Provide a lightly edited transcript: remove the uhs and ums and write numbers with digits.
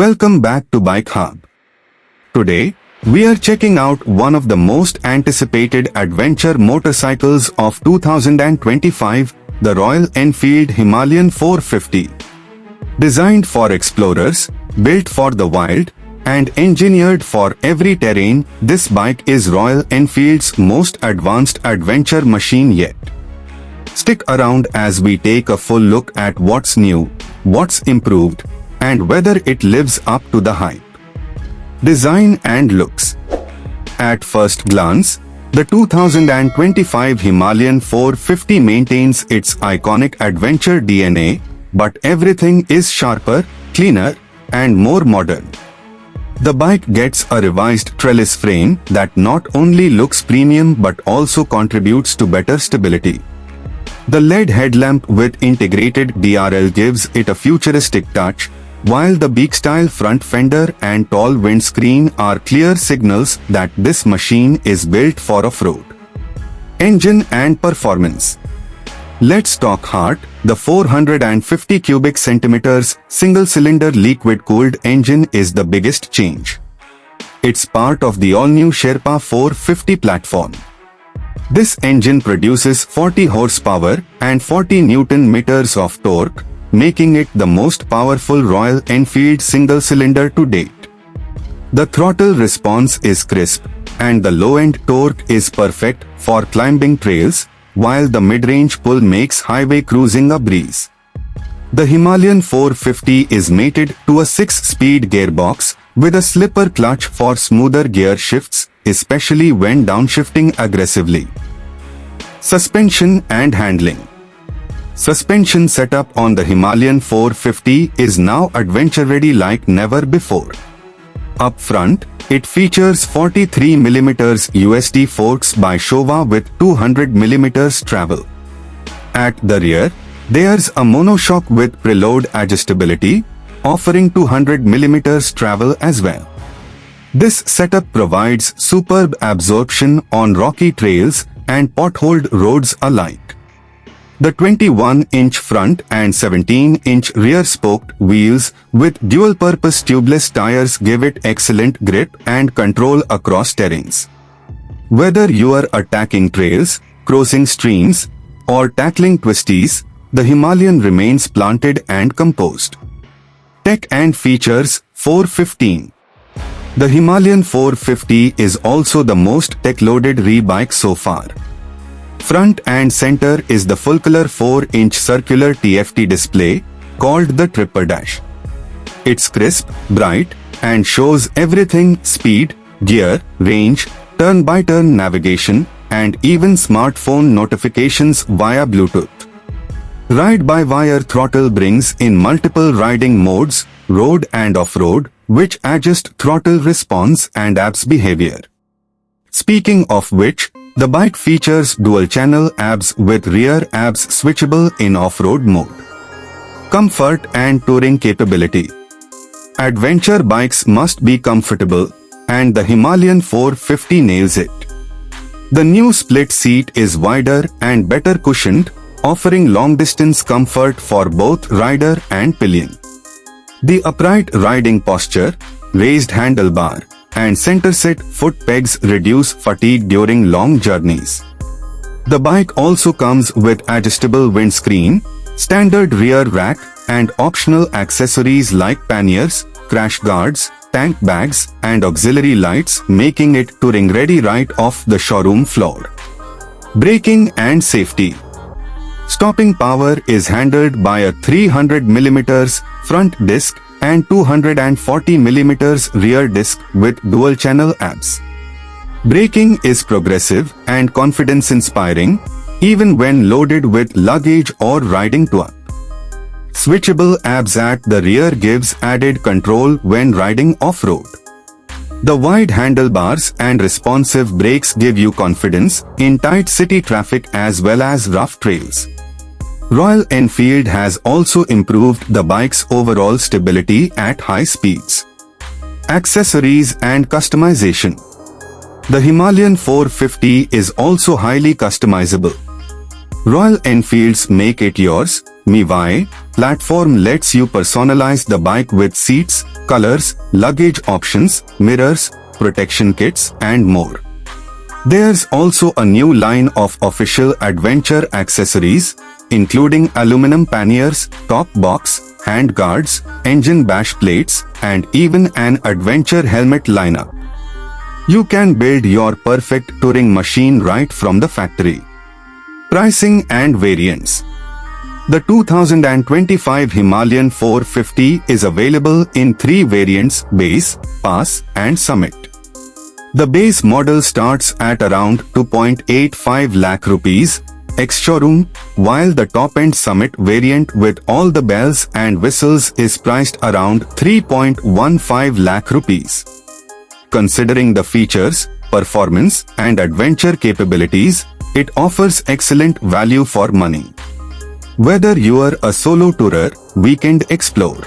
Welcome back to Bike Hub. Today, we are checking out one of the most anticipated adventure motorcycles of 2025, the Royal Enfield Himalayan 450. Designed for explorers, built for the wild, and engineered for every terrain, this bike is Royal Enfield's most advanced adventure machine yet. Stick around as we take a full look at what's new, what's improved, and whether it lives up to the hype. Design and looks. At first glance, the 2025 Himalayan 450 maintains its iconic adventure DNA, but everything is sharper, cleaner, and more modern. The bike gets a revised trellis frame that not only looks premium but also contributes to better stability. The LED headlamp with integrated DRL gives it a futuristic touch, while the beak-style front fender and tall windscreen are clear signals that this machine is built for off-road. Engine and performance. Let's talk heart. The 450 cubic centimeters single-cylinder liquid-cooled engine is the biggest change. It's part of the all-new Sherpa 450 platform. This engine produces 40 horsepower and 40 Newton-meters of torque, making it the most powerful Royal Enfield single-cylinder to date. The throttle response is crisp, and the low-end torque is perfect for climbing trails, while the mid-range pull makes highway cruising a breeze. The Himalayan 450 is mated to a 6-speed gearbox with a slipper clutch for smoother gear shifts, especially when downshifting aggressively. Suspension and handling. Suspension setup on the Himalayan 450 is now adventure-ready like never before. Up front, it features 43mm USD forks by Showa with 200mm travel. At the rear, there's a monoshock with preload adjustability, offering 200mm travel as well. This setup provides superb absorption on rocky trails and potholed roads alike. The 21-inch front and 17-inch rear-spoked wheels with dual-purpose tubeless tires give it excellent grip and control across terrains. Whether you are attacking trails, crossing streams, or tackling twisties, the Himalayan remains planted and composed. Tech and features. 415. The Himalayan 450 is also the most tech-loaded re-bike so far. Front and center is the full-color 4-inch circular TFT display, called the Tripper Dash. It's crisp, bright, and shows everything: speed, gear, range, turn-by-turn navigation, and even smartphone notifications via Bluetooth. Ride-by-wire throttle brings in multiple riding modes, road and off-road, which adjust throttle response and ABS behavior. Speaking of which, the bike features dual-channel ABS with rear ABS switchable in off-road mode. Comfort and touring capability. Adventure bikes must be comfortable, and the Himalayan 450 nails it. The new split seat is wider and better cushioned, offering long-distance comfort for both rider and pillion. The upright riding posture, raised handlebar, and center-set foot pegs reduce fatigue during long journeys. The bike also comes with adjustable windscreen, standard rear rack, and optional accessories like panniers, crash guards, tank bags, and auxiliary lights, making it touring-ready right off the showroom floor. Braking and safety. Stopping power is handled by a 300mm front disc and 240mm rear disc with dual-channel ABS. Braking is progressive and confidence-inspiring, even when loaded with luggage or riding to up. Switchable ABS at the rear gives added control when riding off-road. The wide handlebars and responsive brakes give you confidence in tight city traffic as well as rough trails. Royal Enfield has also improved the bike's overall stability at high speeds. Accessories and customization. The Himalayan 450 is also highly customizable. Royal Enfield's Make It Yours, MeWhy platform lets you personalize the bike with seats, colors, luggage options, mirrors, protection kits, and more. There's also a new line of official adventure accessories, including aluminum panniers, top box, hand guards, engine bash plates, and even an adventure helmet lineup. You can build your perfect touring machine right from the factory. Pricing and variants. The 2025 Himalayan 450 is available in 3 variants: Base, Pass, and Summit. The base model starts at around 2.85 lakh rupees, ex-showroom, while the top-end Summit variant with all the bells and whistles is priced around 3.15 lakh rupees. Considering the features, performance, and adventure capabilities, it offers excellent value for money. Whether you are a solo tourer, weekend explorer,